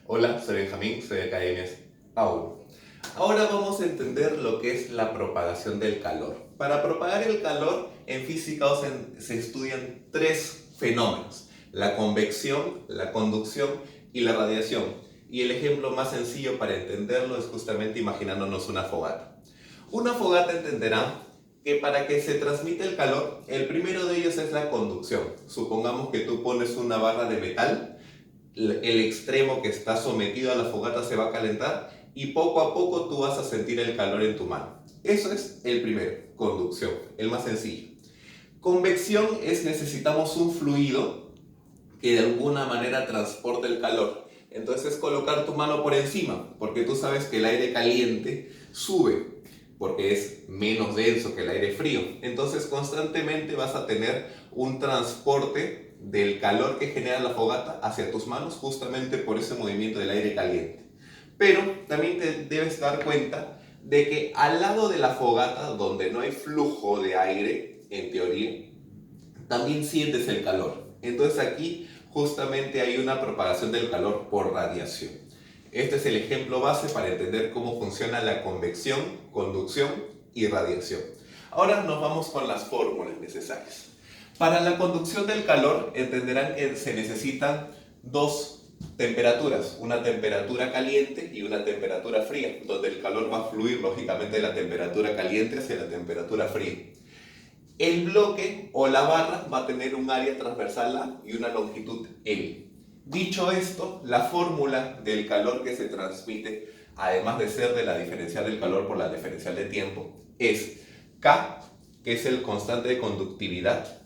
Hola, soy Benjamín, soy de Academias AU. Ahora vamos a entender lo que es la propagación del calor. Para propagar el calor, en física se estudian tres fenómenos: la convección, la conducción y la radiación. Y el ejemplo más sencillo para entenderlo es justamente imaginándonos una fogata. Una fogata entenderá que para que se transmita el calor, el primero de ellos es la conducción. Supongamos que tú pones una barra de metal, el extremo que está sometido a la fogata se va a calentar y poco a poco tú vas a sentir el calor en tu mano. Eso es el primero, conducción, el más sencillo. Convección es necesitamos un fluido que de alguna manera transporte el calor. Entonces colocar tu mano por encima, porque tú sabes que el aire caliente sube, porque es menos denso que el aire frío. Entonces constantemente vas a tener un transporte del calor que genera la fogata hacia tus manos, justamente por ese movimiento del aire caliente. Pero también te debes dar cuenta de que al lado de la fogata, donde no hay flujo de aire, en teoría, también sientes el calor. Entonces aquí justamente hay una propagación del calor por radiación. Este es el ejemplo base para entender cómo funciona la convección, conducción y radiación. Ahora nos vamos con las fórmulas necesarias. Para la conducción del calor entenderán que se necesitan dos temperaturas, una temperatura caliente y una temperatura fría, donde el calor va a fluir lógicamente de la temperatura caliente hacia la temperatura fría. El bloque o la barra va a tener un área transversal A y una longitud L. Dicho esto, la fórmula del calor que se transmite, además de ser de la diferencial del calor por la diferencial de tiempo, es K, que es el constante de conductividad,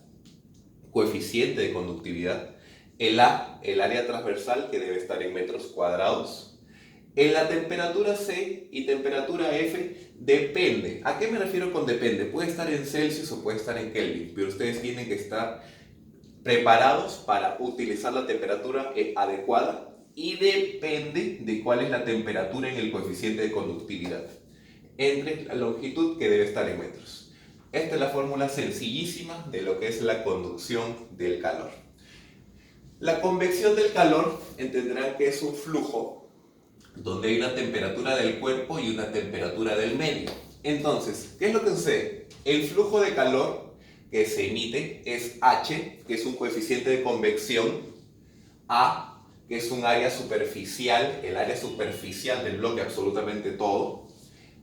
coeficiente de conductividad, el A, el área transversal, que debe estar en metros cuadrados. En la temperatura C y temperatura F depende. ¿A qué me refiero con depende? Puede estar en Celsius o puede estar en Kelvin, pero ustedes tienen que estar preparados para utilizar la temperatura adecuada y depende de cuál es la temperatura en el coeficiente de conductividad entre la longitud, que debe estar en metros. Esta es la fórmula sencillísima de lo que es la conducción del calor. La convección del calor entenderán que es un flujo donde hay una temperatura del cuerpo y una temperatura del medio. Entonces, ¿qué es lo que sucede? El flujo de calor que se emite es H, que es un coeficiente de convección, A, que es un área superficial, el área superficial del bloque, absolutamente todo,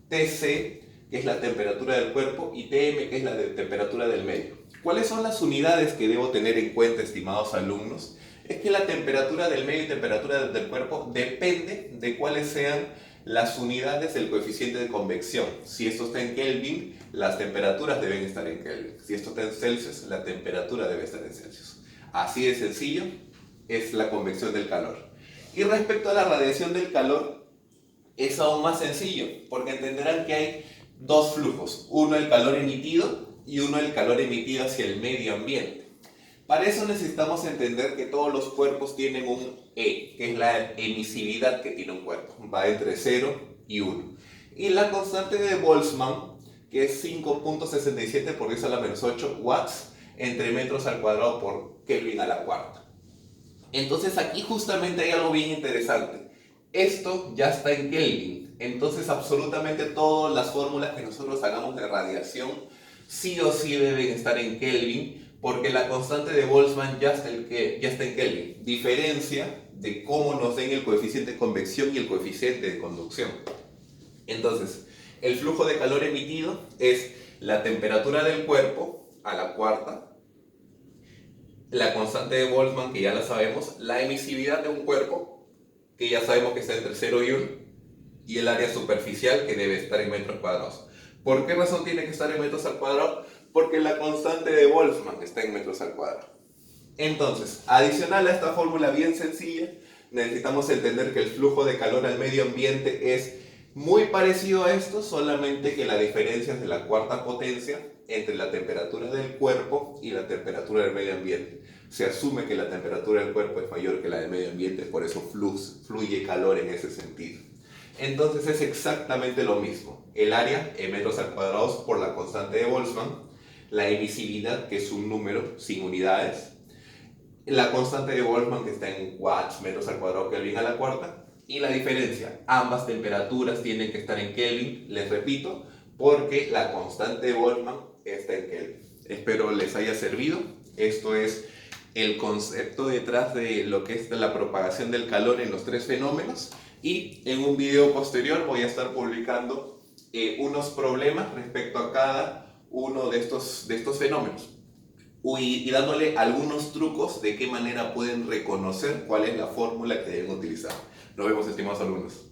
Tc, que es la temperatura del cuerpo, y Tm, que es la temperatura del medio. ¿Cuáles son las unidades que debo tener en cuenta, estimados alumnos? Es que la temperatura del medio y temperatura del cuerpo depende de cuáles sean las unidades del coeficiente de convección. Si esto está en Kelvin, las temperaturas deben estar en Kelvin. Si esto está en Celsius, la temperatura debe estar en Celsius. Así de sencillo es la convección del calor. Y respecto a la radiación del calor, es aún más sencillo, porque entenderán que hay dos flujos, uno el calor emitido y uno el calor emitido hacia el medio ambiente. Para eso necesitamos entender que todos los cuerpos tienen un E, que es la emisividad que tiene un cuerpo, va entre 0 y 1. Y la constante de Boltzmann, que es 5.67 por 10 a la menos 8 watts entre metros al cuadrado por Kelvin a la cuarta. Entonces aquí justamente hay algo bien interesante. Esto ya está en Kelvin, entonces absolutamente todas las fórmulas que nosotros hagamos de radiación sí o sí deben estar en Kelvin, porque la constante de Boltzmann ya está en Kelvin, diferencia de cómo nos den el coeficiente de convección y el coeficiente de conducción. Entonces, el flujo de calor emitido es la temperatura del cuerpo a la cuarta, la constante de Boltzmann, que ya la sabemos, la emisividad de un cuerpo, que ya sabemos que está entre 0 y 1, y el área superficial, que debe estar en metros cuadrados. ¿Por qué razón tiene que estar en metros al cuadrado? Porque la constante de Boltzmann está en metros al cuadrado. Entonces, adicional a esta fórmula bien sencilla, necesitamos entender que el flujo de calor al medio ambiente es muy parecido a esto, solamente que la diferencia es de la cuarta potencia entre la temperatura del cuerpo y la temperatura del medio ambiente. Se asume que la temperatura del cuerpo es mayor que la del medio ambiente, por eso fluye calor en ese sentido. Entonces es exactamente lo mismo. El área en metros al cuadrado por la constante de Boltzmann, la emisividad, que es un número sin unidades, la constante de Boltzmann que está en watts metros al cuadrado Kelvin a la cuarta, y la diferencia, ambas temperaturas tienen que estar en Kelvin, les repito, porque la constante de Boltzmann está en Kelvin. Espero les haya servido. Esto es el concepto detrás de lo que es la propagación del calor en los tres fenómenos, y en un video posterior voy a estar publicando unos problemas respecto a cada uno de estos fenómenos y dándole algunos trucos de qué manera pueden reconocer cuál es la fórmula que deben utilizar. Nos vemos, estimados alumnos.